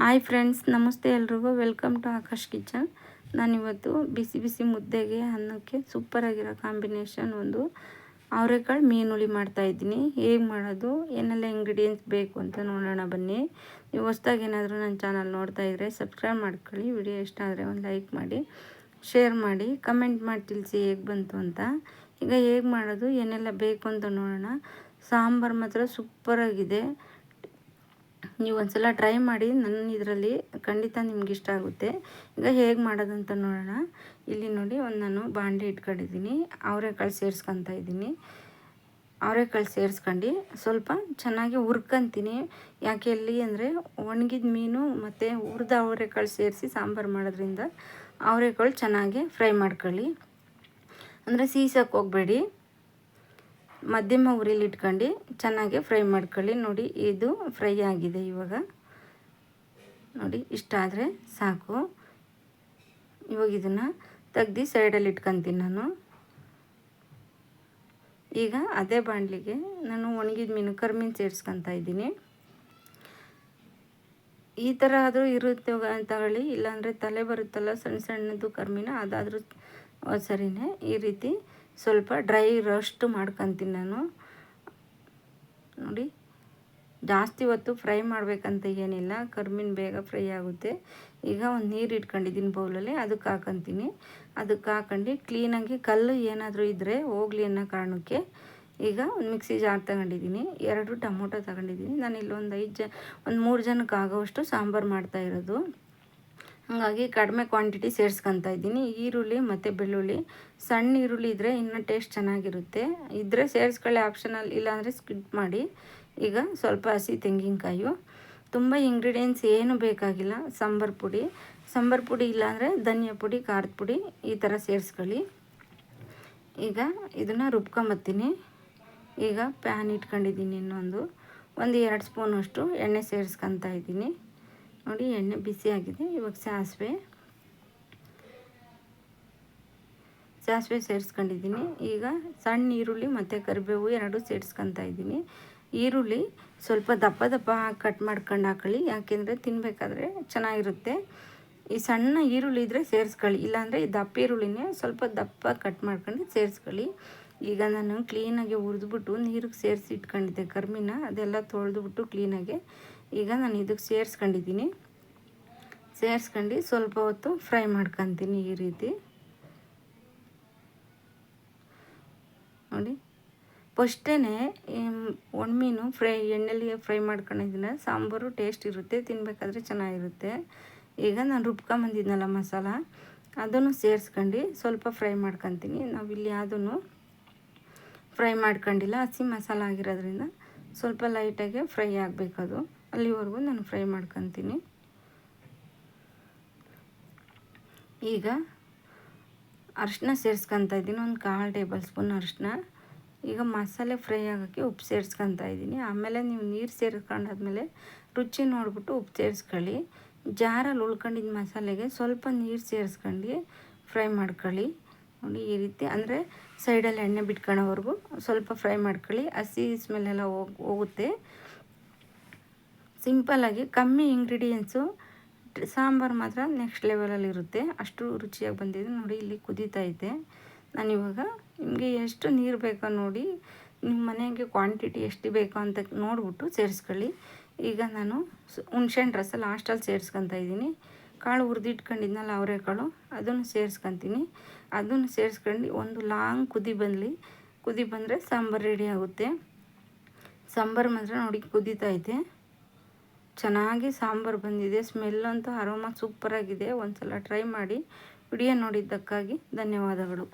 Hi friends, ನಮಸ್ತೆ ಎಲ್ರಿಗೂ. Welcome to Akash kitchen. ನಾನಿವತ್ತು ಬಿಸಿ ಬಿಸಿ ಮುದ್ದೆಗೆ ಅನ್ನಕ್ಕೆ ಸೂಪರಾಗಿರೋ ಕಾಂಬಿನೇಷನ್ ಒಂದು ಅವರೆಕಾಳು ಮೀನುಳಿ ಮಾಡ್ತಾಯಿದ್ದೀನಿ. ಹೇಗೆ ಮಾಡೋದು, ಏನೆಲ್ಲ ಇಂಗ್ರೀಡಿಯೆಂಟ್ಸ್ ಬೇಕು ಅಂತ ನೋಡೋಣ ಬನ್ನಿ. ನೀವು ಹೊಸ್ದಾಗಿ ಏನಾದರೂ ನನ್ನ ಚಾನಲ್ ನೋಡ್ತಾ ಇದ್ದರೆ ಸಬ್ಸ್ಕ್ರೈಬ್ ಮಾಡ್ಕೊಳ್ಳಿ. ವಿಡಿಯೋ ಇಷ್ಟ ಆದರೆ ಒಂದು ಲೈಕ್ ಮಾಡಿ, ಶೇರ್ ಮಾಡಿ, ಕಮೆಂಟ್ ಮಾಡಿ ತಿಳಿಸಿ ಹೇಗೆ ಬಂತು ಅಂತ. ಈಗ ಹೇಗೆ ಮಾಡೋದು, ಏನೆಲ್ಲ ಬೇಕು ಅಂತ ನೋಡೋಣ. ಸಾಂಬಾರು ಮಾತ್ರ ಸೂಪರಾಗಿದೆ. ನೀವು ಒಂದ್ಸಲ ಟ್ರೈ ಮಾಡಿ. ನನ್ನ ಇದರಲ್ಲಿ ಖಂಡಿತ ನಿಮ್ಗೆ ಇಷ್ಟ ಆಗುತ್ತೆ. ಈಗ ಹೇಗೆ ಮಾಡೋದಂತ ನೋಡೋಣ. ಇಲ್ಲಿ ನೋಡಿ, ನಾನು ಬಾಣಲೆ ಇಟ್ಕೊಂಡಿದ್ದೀನಿ. ಅವರೆಕಾಳು ಸೇರಿಸ್ಕೊತಾ ಇದ್ದೀನಿ. ಅವರೆಕಾಳು ಸೇರಿಸ್ಕೊಂಡು ಸ್ವಲ್ಪ ಚೆನ್ನಾಗಿ ಹುರ್ಕೊಂತೀನಿ. ಯಾಕೆ ಎಲ್ಲಿ ಅಂದರೆ ಒಣಗಿದ ಮೀನು ಮತ್ತು ಹುರಿದ ಅವರೆಕಾಳು ಸೇರಿಸಿ ಸಾಂಬಾರು ಮಾಡೋದ್ರಿಂದ ಅವರೆಕಾಳು ಚೆನ್ನಾಗಿ ಫ್ರೈ ಮಾಡ್ಕೊಳ್ಳಿ. ಅಂದರೆ ಸೀಸಕ್ಕೆ ಹೋಗಬೇಡಿ. ಮಧ್ಯಮ ಉರಿಲಿ ಇಟ್ಕೊಂಡು ಚೆನ್ನಾಗಿ ಫ್ರೈ ಮಾಡ್ಕೊಳ್ಳಿ. ನೋಡಿ, ಇದು ಫ್ರೈ ಆಗಿದೆ. ಇವಾಗ ನೋಡಿ, ಇಷ್ಟ ಆದರೆ ಸಾಕು. ಇವಾಗ ಇದನ್ನು ತೆಗ್ದು ಸೈಡಲ್ಲಿ ಇಟ್ಕೊತೀನಿ ನಾನು. ಈಗ ಅದೇ ಬಾಣಲಿಗೆ ನಾನು ಒಣಗಿದ ಮೀನು ಕರ್ಮೀನು ಸೇರಿಸ್ಕೊತಾ ಇದ್ದೀನಿ. ಈ ಥರ ಆದರೂ ಇರುತ್ತೆ ತಗೊಳ್ಳಿ, ಇಲ್ಲಾಂದರೆ ತಲೆ ಬರುತ್ತಲ್ಲ ಸಣ್ಣ ಸಣ್ಣದು ಕರ್ಮೀನ, ಅದಾದರೂ ಸರಿನೇ. ಈ ರೀತಿ ಸ್ವಲ್ಪ ಡ್ರೈ ರೋಸ್ಟ್ ಮಾಡ್ಕೊತೀನಿ ನಾನು. ನೋಡಿ, ಜಾಸ್ತಿ ಹೊತ್ತು ಫ್ರೈ ಮಾಡಬೇಕಂತ ಏನಿಲ್ಲ, ಕರ್ಮೀನು ಬೇಗ ಫ್ರೈ ಆಗುತ್ತೆ. ಈಗ ಒಂದು ನೀರು ಇಟ್ಕೊಂಡಿದ್ದೀನಿ ಬೌಲಲ್ಲಿ, ಅದಕ್ಕೆ ಹಾಕೊತೀನಿ. ಅದಕ್ಕೆ ಹಾಕೊಂಡು ಕ್ಲೀನಾಗಿ ಕಲ್ಲು ಏನಾದರೂ ಇದ್ದರೆ ಹೋಗಲಿ ಅನ್ನೋ ಕಾರಣಕ್ಕೆ ಈಗ ಒಂದು ಮಿಕ್ಸಿ ಜಾರ್ ತಗೊಂಡಿದ್ದೀನಿ. 2 ಟೊಮೊಟೊ ತಗೊಂಡಿದ್ದೀನಿ. ನಾನು ಇಲ್ಲೊಂದು 3 ಜನಕ್ಕೆ ಆಗೋವಷ್ಟು ಸಾಂಬಾರು ಮಾಡ್ತಾಯಿರೋದು. ಹಾಗಾಗಿ ಕಡಿಮೆ ಕ್ವಾಂಟಿಟಿ ಸೇರಿಸ್ಕೊತಾ ಇದ್ದೀನಿ. ಈರುಳ್ಳಿ ಮತ್ತು ಬೆಳ್ಳುಳ್ಳಿ, ಸಣ್ಣ ಈರುಳ್ಳಿ ಇದ್ದರೆ ಇನ್ನೂ ಟೇಸ್ಟ್ ಚೆನ್ನಾಗಿರುತ್ತೆ. ಇದ್ದರೆ ಸೇರಿಸ್ಕೊಳ್ಳಿ, ಆಪ್ಷನಲ್. ಇಲ್ಲಾಂದರೆ ಸ್ಕಿಪ್ ಮಾಡಿ. ಈಗ ಸ್ವಲ್ಪ ಹಸಿ ತೆಂಗಿನಕಾಯಿ. ತುಂಬ ಇಂಗ್ರೀಡಿಯೆಂಟ್ಸ್ ಏನು ಬೇಕಾಗಿಲ್ಲ. ಸಾಂಬಾರು ಪುಡಿ ಇಲ್ಲಾಂದರೆ ಧನಿಯಾ ಪುಡಿ, ಖಾರದ ಪುಡಿ ಈ ಥರ ಸೇರಿಸ್ಕೊಳ್ಳಿ. ಈಗ ಇದನ್ನು ರುಬ್ಕೊಂಬತ್ತೀನಿ. ಈಗ ಪ್ಯಾನ್ ಇಟ್ಕೊಂಡಿದ್ದೀನಿ. ಒಂದು 2 ಸ್ಪೂನಷ್ಟು ಎಣ್ಣೆ ಸೇರಿಸ್ಕೊತಾ ಇದ್ದೀನಿ. ನೋಡಿ, ಎಣ್ಣೆ ಬಿಸಿಯಾಗಿದೆ. ಇವಾಗ ಸಾಸಿವೆ ಸೇರಿಸ್ಕೊಂಡಿದ್ದೀನಿ. ಈಗ ಸಣ್ಣ ಈರುಳ್ಳಿ ಮತ್ತು ಕರಿಬೇವು 2 ಸೇರಿಸ್ಕೊತಾ ಇದ್ದೀನಿ. ಈರುಳ್ಳಿ ಸ್ವಲ್ಪ ದಪ್ಪ ಕಟ್ ಮಾಡ್ಕೊಂಡು ಹಾಕೊಳ್ಳಿ, ಯಾಕೆಂದರೆ ತಿನ್ನಬೇಕಾದ್ರೆ ಚೆನ್ನಾಗಿರುತ್ತೆ. ಈ ಸಣ್ಣ ಈರುಳ್ಳಿ ಇದ್ದರೆ ಸೇರಿಸ್ಕೊಳ್ಳಿ, ಇಲ್ಲಾಂದರೆ ಈ ದಪ್ಪ ಈರುಳ್ಳಿನೇ ಸ್ವಲ್ಪ ದಪ್ಪ ಕಟ್ ಮಾಡ್ಕೊಂಡು ಸೇರಿಸ್ಕೊಳ್ಳಿ. ಈಗ ನಾನು ಕ್ಲೀನಾಗಿ ಹುರಿದ್ಬಿಟ್ಟು ನೀರಿಗೆ ಸೇರಿಸಿ ಇಟ್ಕೊಂಡಿದ್ದೆ ಕರ್ಮೀನ, ಅದೆಲ್ಲ ತೊಳೆದ್ಬಿಟ್ಟು ಕ್ಲೀನಾಗಿ ಈಗ ನಾನು ಇದಕ್ಕೆ ಸೇರಿಸ್ಕೊಂಡು ಸ್ವಲ್ಪ ಹೊತ್ತು ಫ್ರೈ ಮಾಡ್ಕೊತೀನಿ. ಈ ರೀತಿ ನೋಡಿ, ಫಸ್ಟೇ ಒಣಮೀನು ಎಣ್ಣೆಲಿ ಫ್ರೈ ಮಾಡ್ಕೊಂಡಿದ್ದೀನಿ. ಸಾಂಬಾರು ಟೇಸ್ಟ್ ಇರುತ್ತೆ, ತಿನ್ನಬೇಕಾದ್ರೆ ಚೆನ್ನಾಗಿರುತ್ತೆ. ಈಗ ನಾನು ರುಬ್ಕೊಂಬಂದಿದ್ನಲ್ಲ ಮಸಾಲ, ಅದನ್ನು ಸೇರಿಸ್ಕೊಂಡು ಸ್ವಲ್ಪ ಫ್ರೈ ಮಾಡ್ಕೊತೀನಿ. ನಾವಿಲ್ಲಿ ಯಾವುದೂ ಫ್ರೈ ಮಾಡ್ಕೊಂಡಿಲ್ಲ, ಹಸಿ ಮಸಾಲ ಆಗಿರೋದ್ರಿಂದ ಸ್ವಲ್ಪ ಲೈಟಾಗಿ ಫ್ರೈ ಆಗಬೇಕದು. ಅಲ್ಲಿವರೆಗೂ ನಾನು ಫ್ರೈ ಮಾಡ್ಕೊತೀನಿ. ಈಗ ಅರಿಶಿನ ಸೇರಿಸ್ಕೊತಾ ಇದ್ದೀನಿ, ಒಂದು 1/4 ಟೇಬಲ್ ಸ್ಪೂನ್ ಅರಿಶಿನ. ಈಗ ಮಸಾಲೆ ಫ್ರೈ ಆಗೋಕ್ಕೆ ಉಪ್ಪು ಸೇರಿಸ್ಕೊತಾ ಇದ್ದೀನಿ. ಆಮೇಲೆ ನೀವು ನೀರು ಸೇರಿಸ್ಕೊಂಡಾದ್ಮೇಲೆ ರುಚಿ ನೋಡಿಬಿಟ್ಟು ಉಪ್ಪು ಸೇರಿಸ್ಕೊಳ್ಳಿ. ಜಾರಲ್ಲಿ ಉಳ್ಕೊಂಡಿದ್ದ ಮಸಾಲೆಗೆ ಸ್ವಲ್ಪ ನೀರು ಸೇರಿಸ್ಕೊಂಡು ಫ್ರೈ ಮಾಡ್ಕೊಳ್ಳಿ. ನೋಡಿ, ಈ ರೀತಿ ಅಂದರೆ ಸೈಡಲ್ಲಿ ಎಣ್ಣೆ ಬಿಟ್ಕೊಳ್ಳೋವರೆಗೂ ಸ್ವಲ್ಪ ಫ್ರೈ ಮಾಡ್ಕೊಳ್ಳಿ. ಹಸಿ ಸ್ಮೆಲ್ಲೆಲ್ಲ ಹೋಗುತ್ತೆ. ಸಿಂಪಲ್ಲಾಗಿ ಕಮ್ಮಿ ಇಂಗ್ರೀಡಿಯೆಂಟ್ಸು, ಸಾಂಬಾರು ಮಾತ್ರ ನೆಕ್ಸ್ಟ್ ಲೆವೆಲಲ್ಲಿ ಇರುತ್ತೆ. ಅಷ್ಟು ರುಚಿಯಾಗಿ ಬಂದಿದೆ. ನೋಡಿ, ಇಲ್ಲಿ ಕುದೀತೈತೆ. ನಾನಿವಾಗ ನಿಮಗೆ ಎಷ್ಟು ನೀರು ಬೇಕೋ ನೋಡಿ, ನಿಮ್ಮ ಮನೆಗೆ ಕ್ವಾಂಟಿಟಿ ಎಷ್ಟು ಬೇಕೋ ಅಂತ ನೋಡಿಬಿಟ್ಟು ಸೇರಿಸ್ಕೊಳ್ಳಿ. ಈಗ ನಾನು ಹುಣ್ಸೆಹಣ್ಣು ರಸ ಲಾಸ್ಟಲ್ಲಿ ಸೇರಿಸ್ಕೊತಾ ಇದ್ದೀನಿ. ಕಾಳು ಹುರಿದಿಟ್ಕೊಂಡಿದ್ನಲ್ಲ ಅವರೆಕಾಳು, ಅದನ್ನು ಸೇರಿಸ್ಕೊತೀನಿ. ಅದನ್ನು ಸೇರಿಸ್ಕೊಂಡು ಒಂದು ಲಾಂಗ್ ಕುದಿ ಬಂದರೆ ಸಾಂಬಾರು ರೆಡಿ ಆಗುತ್ತೆ. ಸಾಂಬಾರು ಮಾತ್ರ ನೋಡಿ ಕುದೀತೈತೆ, ಚೆನ್ನಾಗಿ ಸಾಂಬಾರು ಬಂದಿದೆ. ಸ್ಮೆಲ್ಲಂತೂ ಅರೋಮಾ ಸೂಪರಾಗಿದೆ. ಒಂದು ಸಲ ಟ್ರೈ ಮಾಡಿ. ವಿಡಿಯೋ ನೋಡಿದ್ದಕ್ಕಾಗಿ ಧನ್ಯವಾದಗಳು.